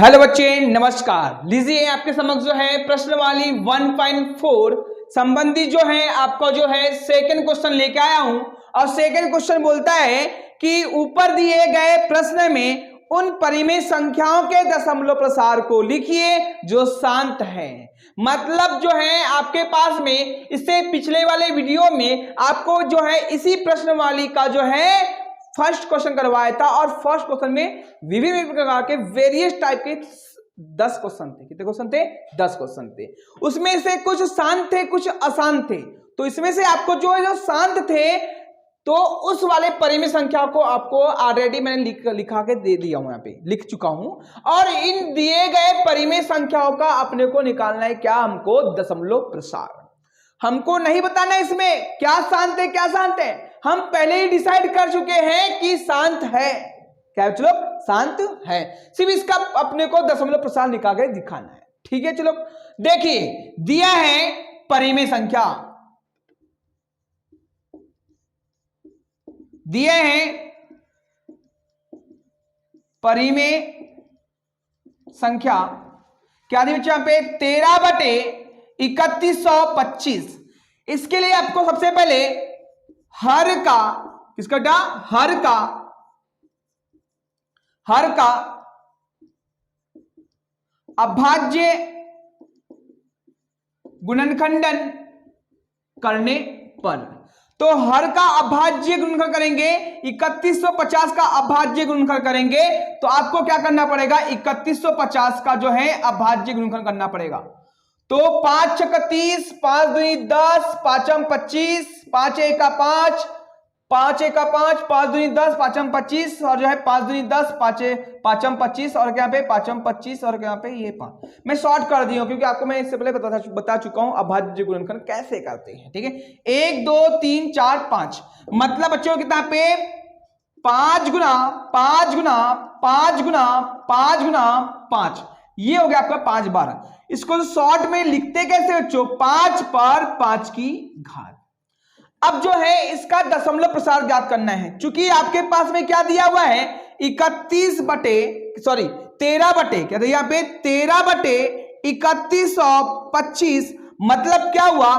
Hello बच्चे, नमस्कार। लीजिए आपके समक्ष जो है प्रश्नवाली 1.4 संबंधी जो है आपको जो है सेकंड क्वेश्चन लेके आया हूं। और सेकंड क्वेश्चन बोलता है कि ऊपर दिए गए प्रश्न में उन परिमेय संख्याओं के दशमलव प्रसार को लिखिए जो शांत है। मतलब जो है आपके पास में इससे पिछले वाले वीडियो में आपको जो है इसी प्रश्नवाली का जो है फर्स्ट क्वेश्चन करवाया था। और फर्स्ट क्वेश्चन में विभिन्न प्रकार के वेरियस टाइप के 10 क्वेश्चन थे। कितने क्वेश्चन थे? 10 क्वेश्चन थे। उसमें से कुछ शांत थे, कुछ अशांत थे। तो इसमें से आपको जो शांत थे तो उस वाले परिमेय संख्या को आपको ऑलरेडी मैंने लिखा के दे दिया हूं, यहाँ पे लिख चुका हूं। और इन दिए गए परिमेय संख्याओं का अपने को निकालना है क्या? हमको दशमलव प्रसार। हमको नहीं बताना इसमें क्या शांत है क्या शांत है, हम पहले ही डिसाइड कर चुके हैं कि शांत है। क्या चलो शांत है, सिर्फ इसका अपने को दशमलव प्रसार निकाल के दिखाना है। ठीक है, चलो देखिए दिया है परिमेय संख्या, दिए हैं परिमेय संख्या। क्या दी बच्चे? यहां पे 13/3125। इसके लिए आपको सबसे पहले हर का, किसका बेटा? हर का अभाज्य गुणनखंडन करने पर, तो हर का अभाज्य गुणनखंड करेंगे, 3150 का अभाज्य गुणनखंड करेंगे तो आपको क्या करना पड़ेगा? 3150 का जो है अभाज्य गुणनखंड करना पड़ेगा। तो 5 छक्का 30, 5 दूनी 10, 5 25, 5 एका 5, 5 एका 5, 5 दूनी 10, 5 25 और जो है 5 दूनी 10, 5 25 और यहाँ पे 5 25 और यहाँ पे ये 5। मैं शॉर्ट कर दिया हूं क्योंकि आपको मैं इससे पहले बता चुका हूं अभाज्य गुणनखंड कैसे करते हैं। ठीक है, 1 2 3 4 5 मतलब बच्चों कितना पे 5 गुना 5 गुना 5 गुना 5 गुना 5, ये हो गया आपका 5 12। इसको शॉर्ट में लिखते कैसे बच्चों? 5 पर 5 की घात। अब जो है इसका दशमलव प्रसार ज्ञात करना है। चूंकि आपके पास में क्या दिया हुआ है? 13 बटे क्या था यहाँ पे? 13/3125। मतलब क्या हुआ?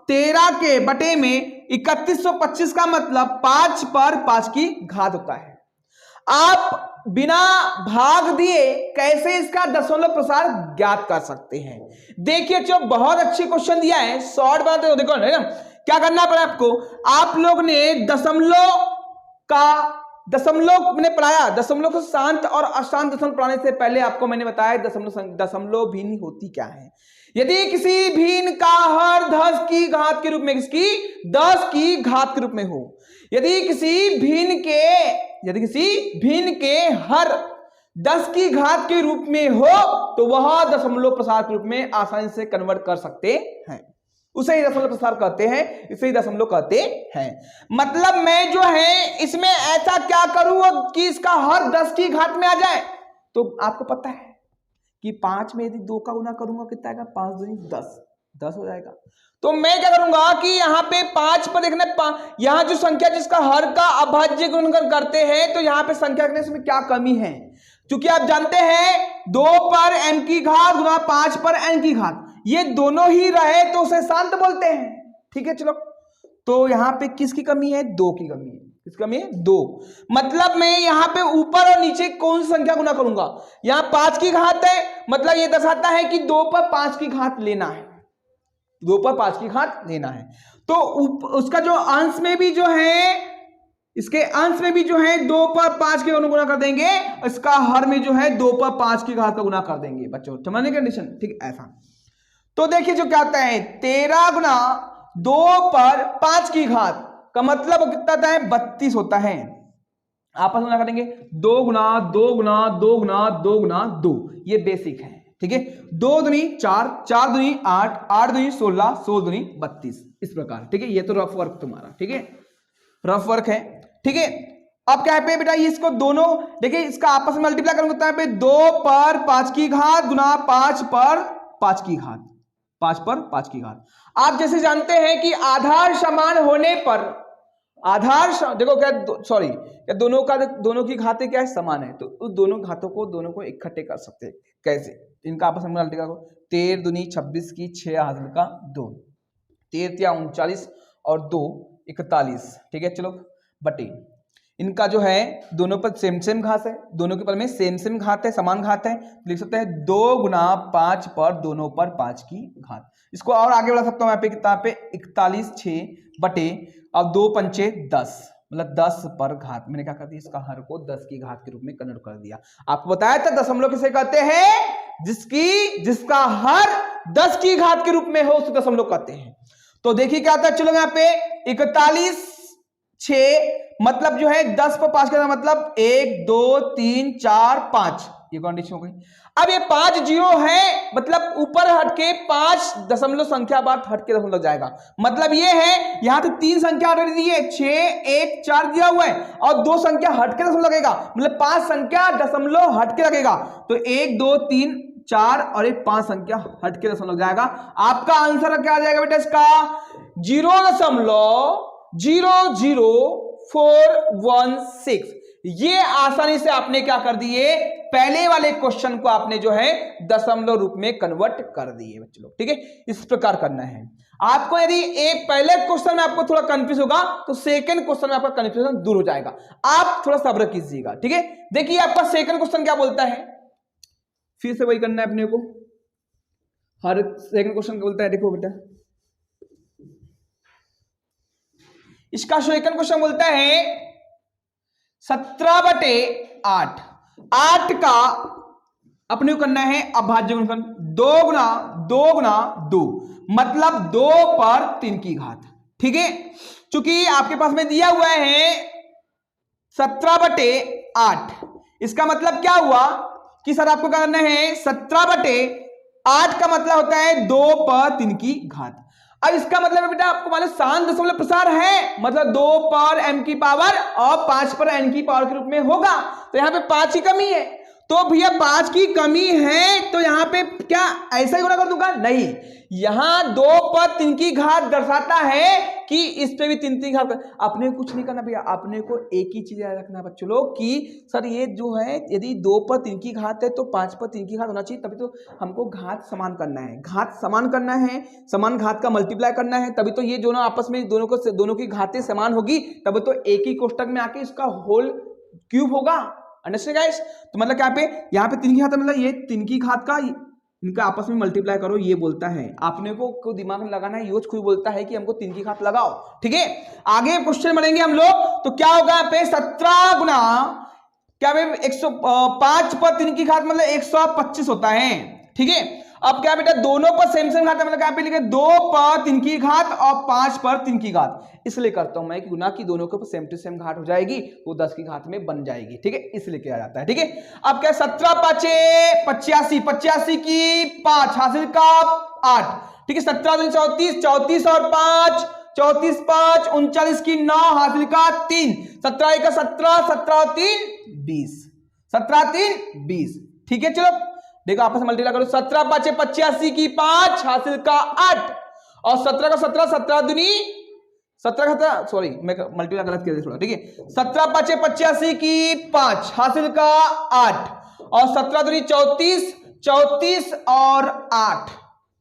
13 के बटे में 3125 का मतलब 5 पर 5 की घात होता है। आप बिना भाग दिए कैसे इसका दशमलव प्रसार ज्ञात कर सकते हैं? देखिए जो बहुत अच्छी क्वेश्चन दिया है, शॉर्ट बनाते हो। देखो ना क्या करना पड़ा आपको, आप लोग ने दशमलव मैंने पढ़ाया, दशमलव को शांत और अशांत दशमलव पढ़ाने से पहले आपको मैंने बताया दशमलव भिन्न होती क्या है। यदि किसी भिन्न का हर 10 की घात के रूप में, किसकी? 10 की घात के रूप में हो, यदि किसी भिन्न के हर 10 की घात के रूप में हो तो वह दशमलव प्रसार के रूप में आसानी से कन्वर्ट कर सकते हैं। उसे ही दशमलव प्रसार कहते हैं, इसे ही दशमलव कहते हैं। मतलब मैं जो है इसमें ऐसा क्या करूं कि इसका हर 10 की घात में आ जाए। तो आपको पता है कि 5 में यदि 2 का गुना करूंगा कितना आएगा? 5 दूनी 10 हो जाएगा। तो मैं क्या करूंगा कि यहाँ पे 5 पर देखना, यहाँ जो संख्या जिसका हर का अभाज्य गुणनखंड करते हैं तो यहाँ पे संख्या करने में क्या कमी है? क्योंकि आप जानते हैं 2 पर m की घात गुना 5 पर n की घात, ये दोनों ही रहे तो उसे शांत बोलते हैं। ठीक है, चलो तो यहाँ पे किसकी कमी है? 2 की कमी है। किसकी कमी है? 2। मतलब मैं यहाँ पे ऊपर और नीचे कौन सी संख्या गुना करूंगा? यहाँ 5 की घात है, मतलब ये दर्शाता है कि 2 पर 5 की घात लेना है। 2 पर 5 की घात लेना है। तो उसका जो अंश में भी जो है, इसके अंश में भी जो है 2 पर 5 के गुना कर देंगे, इसका हर में जो है 2 पर 5 की घात का गुना कर देंगे। बच्चों समझने की कंडीशन? ठीक ऐसा। तो देखिए जो क्या आता है 13 गुना 2 पर 5 की घात का मतलब कितना आता है? 32 होता है। आपस में करेंगे 2 गुना 2 गुना 2 गुना 2 गुना 2, ये बेसिक है। ठीक है, 2 दूनी 4, 4 दूनी 8, 8 दूनी 16, 16 दूनी 32, इस प्रकार। ठीक है, ये तो रफ वर्क तुम्हारा। ठीक है, रफ वर्क है। ठीक है, अब क्या है बेटा, इसको दोनों देखिए इसका आपस में मल्टीप्लाई करूंगा पे 2 पर 5 की घात गुना 5 पर 5 की घात, 5 पर 5 की घात। आप जैसे जानते हैं कि आधार समान होने पर आधार देखो क्या सॉरी क्या दोनों की घातें क्या है समान है, तो उस दोनों घातों को इकट्ठे कर सकते हैं। कैसे? इनका आपस में मल्टीप्लाई करो, 13 दूनी 26 की 6 हासिल का 2, 13 39 और 2 41, ठीक है। चलो बटे इनका जो है दोनों पर सेम घात है, दोनों के पर में सेम घात है, समान घात है, लिख सकते हैं 2 गुना 5 पर दोनों पर 5 की घात। इसको और आगे बढ़ा सकता हूं, यहाँ पे कितना पे 41 6 बटे अब 2 पंचे 10, मतलब 10 पर घात। मैंने क्या कर दिया, इसका हर को 10 की घात के रूप में कन्वर्ट कर दिया। आपको बताया था दशमलव किसे कहते हैं, जिसका हर 10 की घात के रूप में हो उसे दशमलव कहते हैं। तो देखिए क्या आता है, चलो यहाँ पे 41 6 मतलब जो है 10 पर 5 का मतलब 1 2 3 4 5, ये कंडीशन हो गई। अब ये 5 जीरो है, मतलब ऊपर हटके 5 दशमलव संख्या बाद हटके दशमलव जाएगा, मतलब ये है यहां तो 3 संख्या ऑलरेडी दी है, 6 1 4 दिया हुआ है और 2 संख्या हटके दशमलव लगेगा, मतलब 5 संख्या दशमलव हटके लगेगा। तो 1 2 3 4 और एक 5 संख्या हटके दशमलव जाएगा। आपका आंसर क्या आ जाएगा बेटा इसका 0.00416। ये आसानी से आपने क्या कर दिए, पहले वाले क्वेश्चन को आपने जो है दशमलव रूप में कन्वर्ट कर दिए बच्चों, ठीक है। इस प्रकार करना है आपको। यदि एक पहले क्वेश्चन में आपको थोड़ा कंफ्यूज होगा तो सेकंड क्वेश्चन में आपका कंफ्यूजन दूर हो जाएगा। आप थोड़ा सब्र कीजिएगा, ठीक है। देखिए आपका सेकंड क्वेश्चन क्या बोलता है, फिर से वही करना है अपने को, हर सेकंड क्वेश्चन क्या बोलता है, देखो बेटा इसका सेकंड क्वेश्चन बोलता है 17/8, 8 का अपने को करना है अभाज्य गुणनफल, 2 गुना 2 मतलब 2 पर 3 की घात, ठीक है। चूंकि आपके पास में दिया हुआ है 17/8, इसका मतलब क्या हुआ कि सर आपको करना है 17/8 का मतलब होता है 2 पर 3 की घात। अब इसका मतलब बेटा आपको मालूम शांत दशमलव प्रसार है, मतलब 2 पर m की पावर और 5 पर n की पावर के रूप में होगा, तो यहां पे 5 की कमी है, तो भैया 5 की कमी है तो यहां पे क्या ऐसा ही गुणा कर दूंगा, नहीं, यहां 2 पर 3 की घात दर्शाता है कि इस पे भी 3 घात। अपने को कुछ नहीं करना भैया, अपने को एक ही चीज याद रखना है बच्चों लोग कि सर ये जो है यदि 2 पर 3 की घात है तो 5 पर 3 की घात होना चाहिए, तभी तो हमको घात समान करना है, घात समान करना है, समान घात का मल्टीप्लाई करना है, तभी तो ये दोनों आपस में दोनों की घातें समान होगी, तभी तो एक ही कोष्टक में आके इसका होल क्यूब होगा। Understand guys? तो मतलब क्या पे यहाँ पे 3 की घात मतलब ये 3 की घात का इनका आपस में मल्टीप्लाई करो, ये बोलता है। आपने को दिमाग में लगाना है, योज खुद बोलता है कि हमको 3 की घात लगाओ, ठीक है। आगे क्वेश्चन बढ़ेंगे हम लोग, तो क्या होगा यहाँ पे 17 गुना क्या 105 पर 3 की घात मतलब 125 होता है, ठीक है। अब क्या बेटा दोनों पर सेम घात है, मतलब क्या पे लिखे 2 पर 3 की घात और 5 पर 3 की घात, इसलिए करता हूं मैं कि गुना की दोनों के ऊपर सेम टू सेम घात हो जाएगी, वो 10 की घात में बन जाएगी, ठीक है, इसलिए किया जाता है, ठीक है। अब क्या 17 5 85, 85 की 5 हासिल का 8, ठीक है। 17 34, 34 और 5 34 5 39 की 9 हासिल का 3, 17 का 17, 17 और 3 20, 17 3 20, ठीक है। चलो देखो आपस में मल्टीप्लाई करो, 17 5 85 की 5 हासिल का 8 और 17 का 17, 17 दूनी 17 सॉरी मैं मल्टीप्लाई गलत किया थोड़ा, ठीक है। 17 5 85 की 5 हासिल का 8 और 17 दूनी 34, 34 और 8,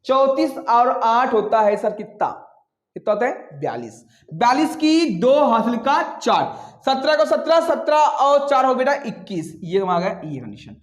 34 और 8 होता है सर कितना होता है 42, 42 की 2 हासिल का 4, 17 का 17, 17 और 4 हो बेटा 21, ये आ गया ये कंडीशन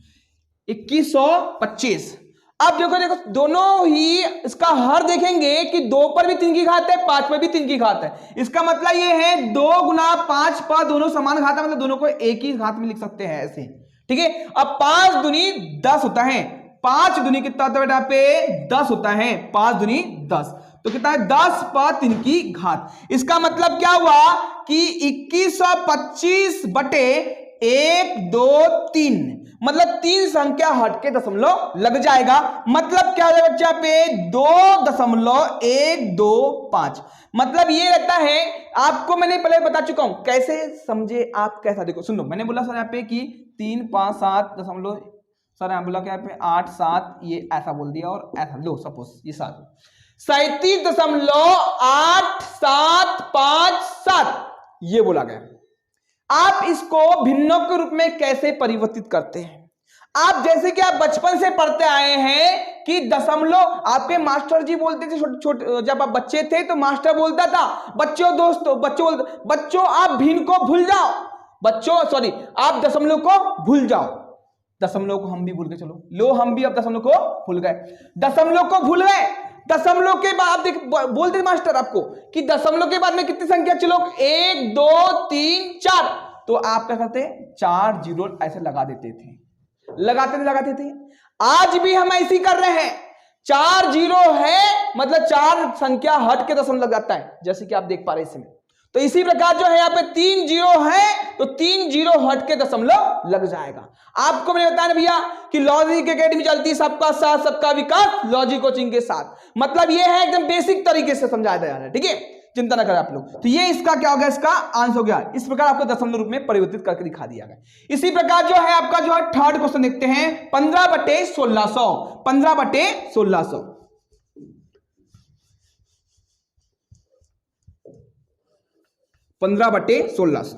2125। अब देखो दोनों ही इसका हर देखेंगे कि 2 पर भी 3 की घात है, 5 पर भी 3 की घात है, इसका मतलब ये है 2 गुना 5 पर दोनों समान घात है, मतलब दोनों को एक ही घात में लिख सकते हैं ऐसे, ठीक है। अब 5 दूनी 10 होता है, 5 दूनी कितना होता है बेटा पे 10 होता है, 5 दूनी 10 तो कितना है 10 पर 3 की घात। इसका मतलब क्या हुआ कि 2125 बटे 1 2 3 मतलब 3 संख्या हटके दशमलव लग जाएगा, मतलब क्या हो जाएगा बच्चा पे 2.125, मतलब ये रहता है। आपको मैंने पहले बता चुका हूं, कैसे समझे आप, कैसा देखो सुन लो, मैंने बोला सर यहाँ पे कि 3 5 7 दशमलव, सर यहाँ बोला क्या पे 8 7, ये ऐसा बोल दिया और ऐसा लो सपोज ये 7 37.8757 ये बोला गया। आप इसको भिन्नों के रूप में कैसे परिवर्तित करते हैं? आप जैसे कि आप बचपन से पढ़ते आए हैं कि दशमलव, आपके मास्टर जी बोलते थे छोटे जब आप बच्चे थे तो मास्टर बोलता था बच्चों बच्चों आप भिन्न को भूल जाओ, आप दशमलव को भूल जाओ। दशमलव को हम भी भूल गए, चलो लो हम भी अब दशमलव को भूल गए, दशमलव को भूल गए। दशमलव के बाद बोलते मास्टर आपको कि दशमलव के बाद में कितनी संख्या चलो 1 2 3 4, तो आप क्या करते 4 जीरो ऐसे लगा देते थे, लगाते थे। आज भी हम ऐसे ही कर रहे हैं, 4 जीरो है मतलब 4 संख्या हट के दशमलव लग जाता है, जैसे कि आप देख पा रहे हैं इसमें। तो इसी प्रकार जो है यहाँ पे 3 जीरो है तो 3 जीरो हट के दशमलव लग जाएगा। आपको मैंने बताया भैया कि लॉजिक एकेडमी चलती है सबका साथ सबका विकास, लॉजिक कोचिंग के साथ। मतलब ये है एकदम बेसिक तरीके से समझाया जा रहा है, ठीक है, चिंता ना करें आप लोग। तो ये इसका क्या हो गया, इसका आंसर हो गया। इस प्रकार आपको दशमलव रूप में परिवर्तित करके दिखा दिया गया। इसी प्रकार जो है आपका जो है थर्ड क्वेश्चन देखते हैं 15/1600। 15/1600 15/1600।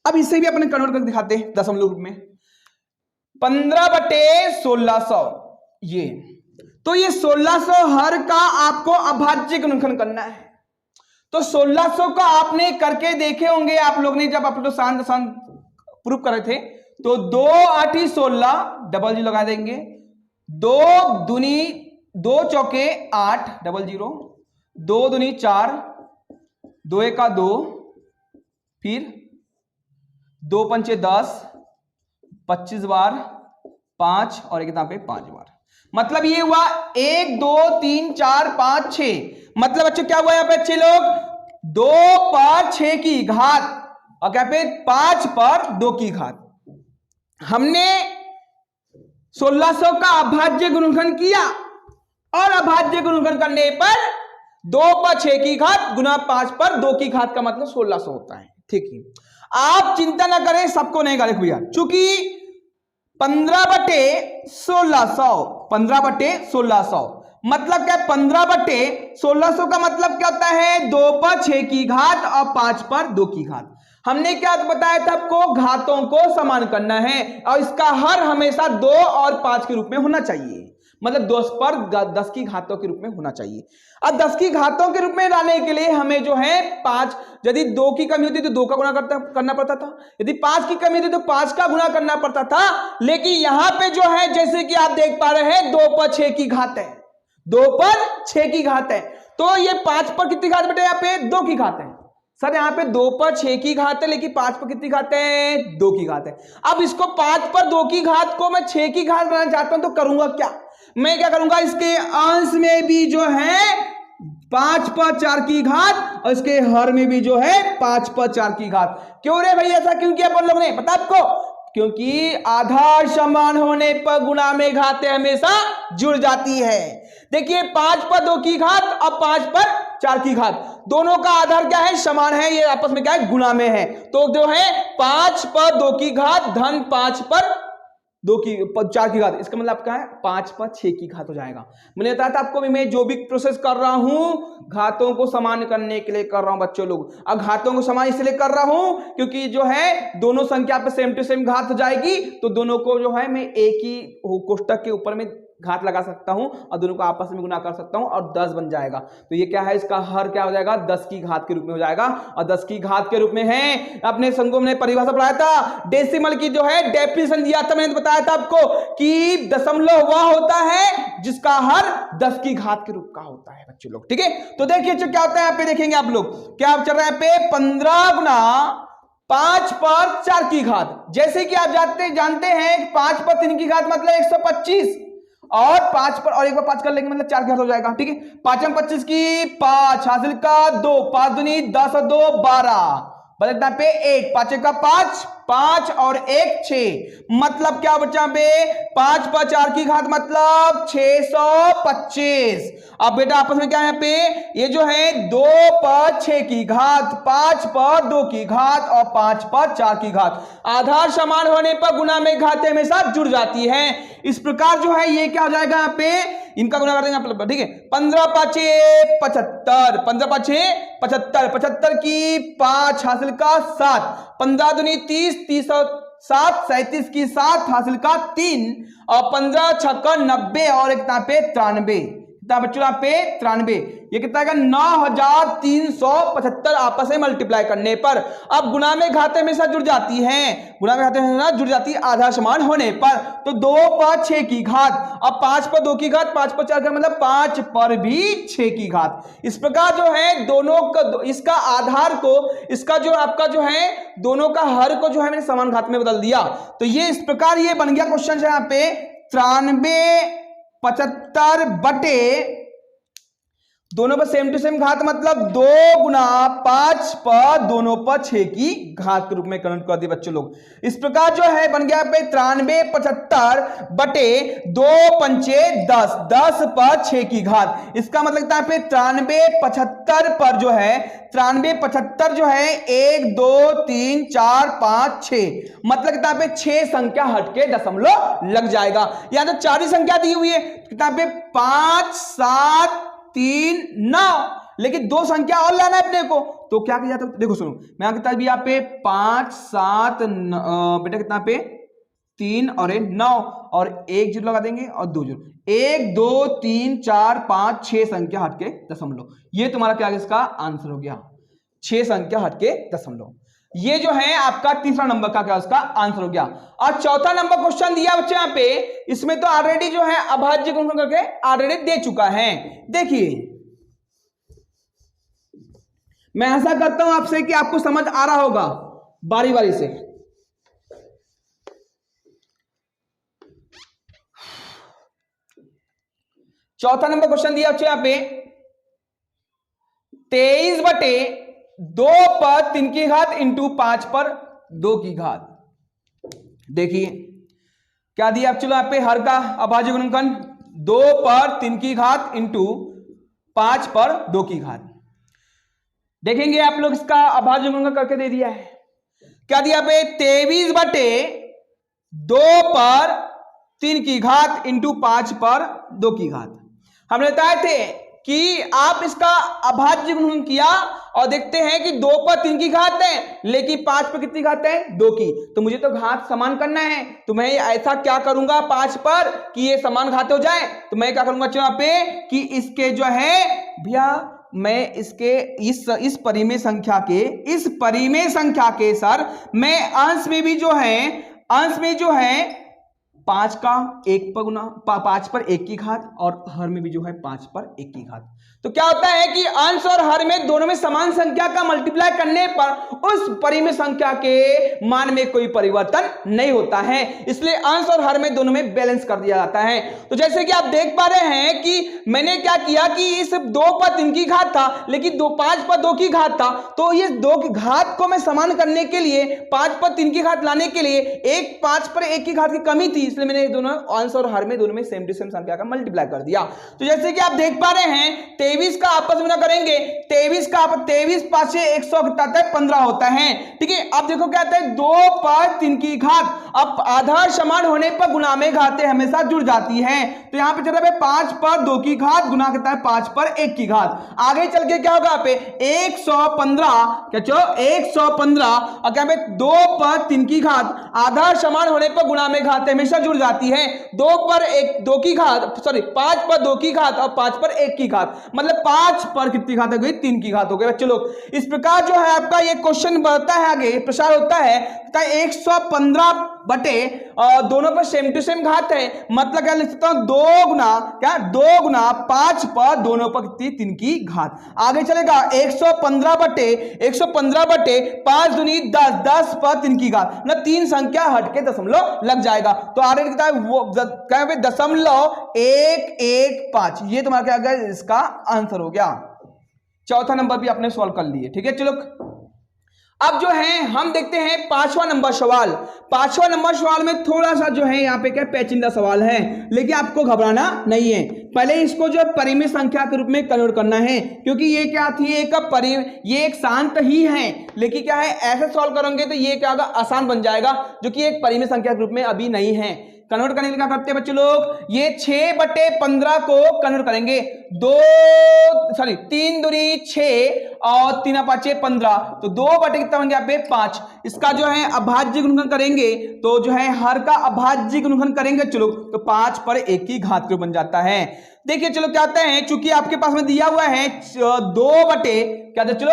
अब इसे भी अपने कन्वर्ट करके दिखाते हैं दशमलव रूप में। 15/1600 ये, तो ये 1600 हर का आपको अभाज्य गुणनखंड करना है। तो 1600 का आपने करके देखे होंगे आप लोग ने, जब आप लोग शांत प्रूफ कर रहे थे। तो 2 8 16 डबल जीरो लगा देंगे, 2 चौके 8 डबल जीरो, 2 दूनी 4, 2 1 2, फिर 2 पंचे 10, 25 बार 5 और एक यहाँ पे 5 बार। मतलब ये हुआ 1 2 3 4 5 6। मतलब बच्चों क्या हुआ यहाँ पे अच्छे लोग, 2 पर 6 की घात और क्या पे 5 पर 2 की घात। हमने 1600 का अभाज्य गुणनखंड किया और अभाज्य गुणनखंड करने पर 2 पर 6 की घात गुना 5 पर 2 की घात का मतलब 1600 होता है। ठीक है, आप चिंता ना करें, सबको नहीं करें भैया, चूंकि 15/1600 15/1600 मतलब क्या, 15/1600 का मतलब क्या होता है 2 पर 6 की घात और 5 पर 2 की घात। हमने क्या बताया था आपको, घातों को समान करना है और इसका हर हमेशा 2 और 5 के रूप में होना चाहिए। मतलब 2 पर 10 की घातों के रूप में होना चाहिए। अब 10 की घातों के रूप में लाने के लिए हमें जो है 5, यदि 2 की कमी होती तो 2 का गुणा करना पड़ता था, यदि 5 की कमी होती तो 5 का गुणा करना पड़ता था। लेकिन यहां पे जो है जैसे कि आप देख पा रहे हैं 2 पर 6 की घात है, 2 पर 6 की घात है, तो ये 5 पर कितनी घात बेटे, यहाँ पे 2 की घात है। सर यहाँ पे 2 पर 6 की घात है लेकिन 5 पर कितनी घात है, 2 की घात है। अब इसको 5 पर 2 की घात को मैं 6 की घात बनाना चाहता हूं तो करूंगा क्या, मैं क्या करूंगा, इसके अंश में भी जो है 5 पर 4 की घात और इसके हर में भी जो है 5 पर 4 की घात। क्यों रे भैया, ऐसा क्यों किया अपन लोग ने, पता आपको, क्योंकि आधार समान होने पर गुणा में घातें हमेशा जुड़ जाती है। देखिए 5 पर 2 की घात और 5 पर 4 की घात, दोनों का आधार क्या है, समान है, ये आपस में क्या है, गुणा में है। तो जो है 5 पर 2 की घात धन 5 पर 4 की घात, इसका मतलब क्या है 5 पर 6 की घात हो जाएगा। मैंने बताया था आपको, मैं जो भी प्रोसेस कर रहा हूं घातों को समान करने के लिए कर रहा हूं बच्चों लोग। अब घातों को समान इसलिए कर रहा हूं क्योंकि जो है दोनों संख्या पे सेम टू सेम घात हो जाएगी, तो दोनों को जो है मैं एक ही कोष्टक के ऊपर में घात लगा सकता हूं और दोनों को आपस में गुना कर सकता हूं और 10 बन जाएगा। तो ये क्या है, इसका हर क्या हो जाएगा, 10 की घात के रूप में हो जाएगा। और 10 की घात के रूप में है, अपने संगों में परिभाषा पढ़ाया था, डेसिमल की जो है डेफिनेशन दिया था, मैंने बताया था आपको कि दशमलव वह होता है जिसका हर 10 की घात के रूप का होता है बच्चों लोग। ठीक है, तो देखिए क्या होता है यहाँ पे, देखेंगे आप लोग क्या चल रहा है पे 15 गुना 5 पर 4 की घात। जैसे कि आप जानते हैं 5 पर 3 की घात मतलब 125 और 5 पर और एक बार 5 कर लेंगे मतलब 4 की घात हो जाएगा। ठीक है, 5 में 25 की 5 हासिल का 2, 5 दूनी 10 और 2 12 बचता पे 8, 5 का 5 5 और 1 6, मतलब क्या बच्चा पे 5 पर 4 की घात मतलब 625। अब बेटा आपस में क्या है पे ये जो है 2 पर 6 की घात, 5 पर 2 की घात और 5 पर 4 की घात। आधार समान होने पर गुणा में घातें हमेशा जुड़ जाती हैं। इस प्रकार जो है ये क्या हो जाएगा यहाँ पे, इनका गुणा कर देंगे, ठीक है। 15 पाँचे 75, 15 पाँचे 75, 75 की 5 हासिल का 7, 15 दूनी 30, 30 और 7 37 की 7 हासिल का 3 और 15 छक्का 90 और एक पे 93, कितना बच्चों पे 93, ये कितना आएगा 9375 आपस में मल्टीप्लाई करने पर। अब गुणा में घातें हमेशा जुड़ जाती हैं, गुणा में घातें हमेशा जुड़ जाती है आधार समान होने पर। तो 2 पर 6 की घात, अब 5 पर 2 की घात, 5 पर 4 का मतलब 5 पर भी 6 की घात। इस प्रकार जो है दोनों का इसका आधार को, इसका जो आपका जो है दोनों का हर को जो है मैंने समान घात में बदल दिया। तो ये इस प्रकार ये बन गया क्वेश्चन है यहाँ पे 9375 बटे दोनों पर सेम टू सेम घात मतलब 2 गुना 5 पर दोनों पर 6 की घात के रूप में कन्वर्ट कर दिए बच्चों लोग। इस प्रकार जो है बन गया पे 9375 बटे 2 पंचे 10, 10 पर 6 की घात। इसका मतलब कितना पे 9375 पर जो है 9375 जो है 1 2 3 4 5 6, मतलब कितना पे 6 संख्या हटके दशमलव लग जाएगा। या तो 4 ही संख्या दी हुई है, कितना पे 5 7 3 9, लेकिन 2 संख्या और लाना है अपने को। तो क्या किया जाता है देखो सुनो, मैं यहाँ कितना भी यहाँ पे 5 7 बेटा कितना पे 3 और 9 और 1 जीरो लगा देंगे और 2 जीरो, 1 2 3 4 5 6 संख्या हटके दशमलव। ये तुम्हारा क्या इसका आंसर हो गया, 6 संख्या हटके दशमलव। ये जो है आपका तीसरा नंबर का क्या उसका आंसर हो गया। और चौथा नंबर क्वेश्चन दिया बच्चे यहाँ पे, इसमें तो ऑलरेडी जो है अभाज्य गुणन करके ऑलरेडी दे चुका है। देखिए मैं ऐसा करता हूं आपसे कि आपको समझ आ रहा होगा बारी बारी से। चौथा नंबर क्वेश्चन दिया बच्चे यहाँ पे 23 बटे 2 पर 3 की घात इंटू 5 पर 2 की घात। देखिए क्या दिया आप, चलो यहाँ पे हर का अभाज्य गुणनखंड 2 पर 3 की घात इंटू 5 पर 2 की घात। देखेंगे आप लोग इसका अभाज्य गुणनखंड करके दे दिया है। क्या दिया पे 23 बटे 2 पर 3 की घात इंटू 5 पर 2 की घात। हमने बताए थे कि आप इसका अभाज्य गुणन किया और देखते हैं कि 2 पर 3 की घात है लेकिन 5 पर कितनी घात है 2 की, तो मुझे तो घात समान करना है। तो मैं ऐसा क्या करूंगा 5 पर कि ये समान घात हो जाए, तो मैं क्या करूंगा यहाँ पे कि इसके जो है भैया मैं इसके इस परिमेय संख्या के सर मैं अंश में भी जो है 5 का 1 पर गुना 5 पर 1 की घात और हर में भी जो है 5 पर 1 की घात। तो क्या होता है कि अंश और हर में दोनों में समान संख्या का मल्टीप्लाई करने पर उस परिमेय संख्या के मान में कोई परिवर्तन नहीं होता है, इसलिए अंश और हर में दोनों में बैलेंस कर दिया जाता है। तो जैसे कि आप देख पा रहे हैं कि मैंने क्या किया कि इस 2 पर 3 की घात था लेकिन 5 पर 2 की घात था, तो ये 2 की घात को मैं समान करने के लिए 5 पर 3 की घात लाने के लिए 5 पर 1 की घात की कमी थी, इसलिए मैंने दोनों अंश और हर में दोनों में सेम टू सेम संख्या का मल्टीप्लाई कर दिया। तो जैसे कि आप देख पा रहे हैं 23 का आपस में ना करेंगे 23 5 से 115 होता है, ठीक है। अब देखो क्या आता है 2 पर 3 की घात, अब आधार समान होने पर गुणा में घातें हमेशा जुड़ जाती हैं। तो यहां पे चला 5 पर 2 की घात गुना करता है 5 पर 1 की घात। आगे चल के क्या होगा यहाँ पे 115, क्या चलो 115 और क्या पे 2 पर 3 की घात आधार समान होने पर गुणा में घातें हमेशा जुड़ जाती है। 2 पर 2 की घात 5 पर 2 की घात और 5 पर 1 की घात, मतलब 5 पर कितनी घात हो गई 3 की घात हो गई बच्चों लोग। इस प्रकार जो है आपका ये क्वेश्चन बढ़ता है आगे प्रसार होता है 115 बटे दोनों पर सेम टू सेम घात है, मतलब क्या लिख सकता हूं 2 गुना 5 पर दोनों पर कितनी 3 की घात। आगे चलेगा 115 बटे 5 दूनी 10, 10 पर 3 की घात, मतलब 3 संख्या हटके दशमलव लग जाएगा। तो आगे कितना है वो क्या है 0.115, ये तुम्हारा क्या गया इसका आंसर हो गया। चौथा नंबर भी आपने सॉल्व कर लिए, ठीक है। चलो अब जो है हम देखते हैं पांचवा नंबर सवाल। पांचवा नंबर सवाल में थोड़ा सा जो है यहाँ पे क्या पेचीदा सवाल है, लेकिन आपको घबराना नहीं है। पहले इसको जो परिमित संख्या के रूप में कन्वर्ट करना है, क्योंकि ये क्या थी, ये एक शांत ही है, लेकिन क्या है ऐसे सॉल्व करेंगे तो ये क्या होगा, आसान बन जाएगा, जो कि एक परिमित संख्या के रूप में अभी नहीं है। कन्वर्ट करने के लिए क्या करते हैं बच्चे लोग, ये 6/15 को कन्वर्ट करेंगे, 3 दूनी 6 और 3 5 15, तो 2 कितना बन गया यहाँ पे 5। इसका जो है अभाज्य गुणनखंड करेंगे तो जो है हर का अभाज्य गुणनखंड करेंगे चलो तो 5/1 की घात के बन जाता है। देखिए चलो क्या होता है, चूंकि आपके पास में दिया हुआ है 2/5, क्या दे चलो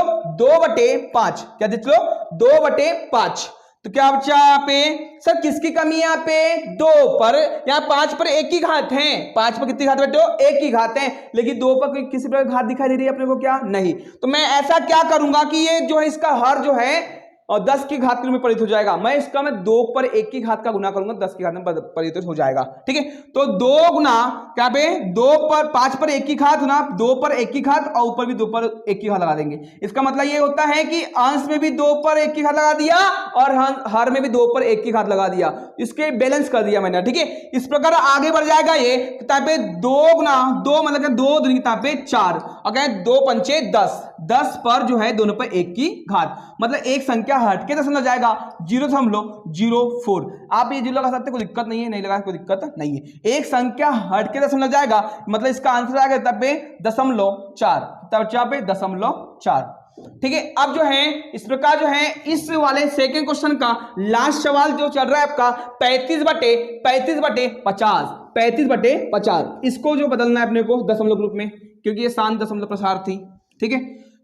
2/5, तो क्या बचा यहाँ पे सर, किसकी कमी है यहाँ पे, 2 पर, यहाँ 5/1 की घात है, 5 पर कितनी घात बेटो 1 की घात है, लेकिन 2 पर किसी प्रकार घात दिखाई दे रही है अपने को क्या, नहीं। तो मैं ऐसा क्या करूंगा कि ये जो है इसका हर जो है और 10 की घात में परिवर्तित हो जाएगा, मैं 2/1 की घात का गुना करूंगा, 10 की घात में परिवर्तित हो जाएगा, ठीक है। तो 2 गुना क्या पे 5/1 की घात गुना 2/1 की घात और ऊपर भी 2/1 की घात लगा देंगे। इसका मतलब ये होता है कि अंश में भी 2/1 की घात लगा दिया और हर में भी 2/1 की घात लगा दिया, इसके बैलेंस कर दिया मैंने, ठीक है। इस प्रकार आगे बढ़ जाएगा ये, किताब पे 2 गुना 2 मतलब 2 दूनी किताब पे 4 और क्या 2 पंचे 10 पर जो है दोनों पर 1 की घात, मतलब एक संख्या हटके दशमलव जाएगा 0.04। आप ये 0 लगा सकते, कोई दिक्कत नहीं है, नहीं लगा कोई दिक्कत नहीं है। एक संख्या हटके दशमलव जाएगा मतलब इसका आंसर आएगा तब पे 0.4, तब पे 0.4, ठीक है। अब जो है इस प्रकार जो है इस वाले सेकंड क्वेश्चन का लास्ट सवाल जो चल रहा है आपका 35/50, इसको जो बदलना है अपने को दशमलव के रूप में, क्योंकि ये शांत दशमलव प्रसार थी, ठीक है।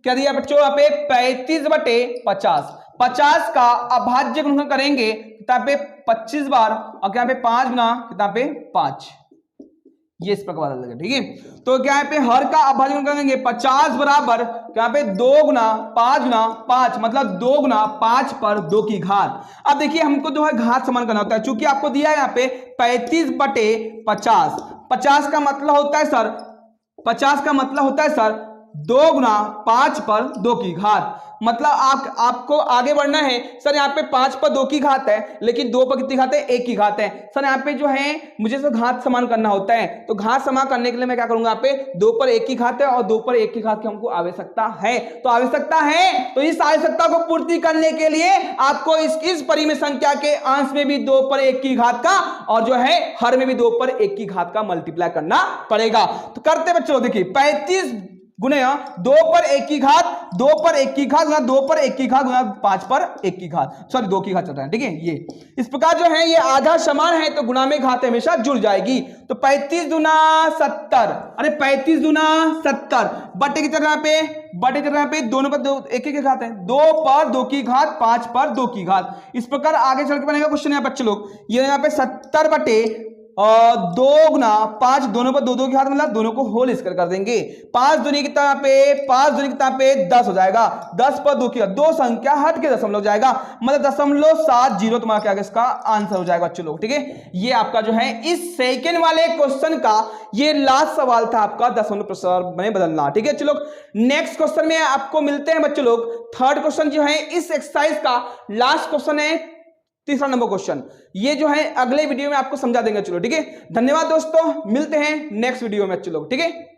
क्या दिया बच्चों यहाँ पे 35/50, 50 का अभाज्य गुणनखंड करेंगे किताब पे 25 बार और क्या पे 5 गुना किताब पे 5, ये इस प्रकार बदल देगा, ठीक है। तो क्या पे हर का अभाज्य गुणनखंड करेंगे 50 बराबर क्या पे 2 गुना 5 गुना 5, मतलब 2 गुना 5 पर 2 की घात। अब देखिए हमको जो है घात समान करना होता है, चूंकि आपको दिया है यहाँ पे 35/50, 50 का मतलब होता है सर 2 गुना 5 पर 2 की घात, मतलब आपको आगे बढ़ना है सर। यहाँ पे 5 पर 2 की घात है, लेकिन 2 पर कितनी घात है, 1 की घात है सर। यहाँ पे जो है मुझे सर घात समान करना होता है, तो घात समान करने के लिए मैं क्या करूंगा, यहाँ पे 2 पर 1 की घात है और 2 पर 1 की घात की हमको आवश्यकता है, तो इस आवश्यकता को पूर्ति करने के लिए आपको इस परिमित संख्या के अंश में भी 2 पर 1 की घात का और जो है हर में भी 2 पर 1 की घात का मल्टीप्लाई करना पड़ेगा। तो करते बच्चों, देखिए 35 गुने 2 पर 1 की घात, 2 पर 1 की घात गुना 2 पर 1 की घात गुना 5 पर 1 की घात, सॉरी 2 की घात चल रहा है, ठीक है। ये इस प्रकार जो है ये आधा समान है तो गुणा में घात हमेशा जुड़ जाएगी। तो 35 दूना 70, अरे 35 दूना 70 बटे की तरह पे दोनों पर 1 की घात है, 2 पर 2 की घात 5 पर 2 की घात। इस प्रकार आगे चल के बनेगा क्वेश्चन यहाँ बच्चे लोग, ये यहाँ पे 70 बटे और 2 गुना 5, दोनों पर 2 की घात, मतलब दोनों को होल स्क्वायर कर देंगे। 5 दूनी कितना पे 10 हो जाएगा, 10 पर 2 की घात, 2 संख्या हट के दशमलव जाएगा, मतलब 0.70 तुम्हारा क्या इसका आंसर हो जाएगा बच्चों लोग, ठीक है। ये आपका जो है इस सेकंड वाले क्वेश्चन का ये लास्ट सवाल था आपका दशमलव प्रसार में बदलना, ठीक है। चलो नेक्स्ट क्वेश्चन में आपको मिलते हैं बच्चों लोग। थर्ड क्वेश्चन जो है इस एक्सरसाइज का लास्ट क्वेश्चन है, तीसरा नंबर क्वेश्चन, ये जो है अगले वीडियो में आपको समझा देंगे, चलो ठीक है। धन्यवाद दोस्तों, मिलते हैं नेक्स्ट वीडियो में, चलो ठीक है।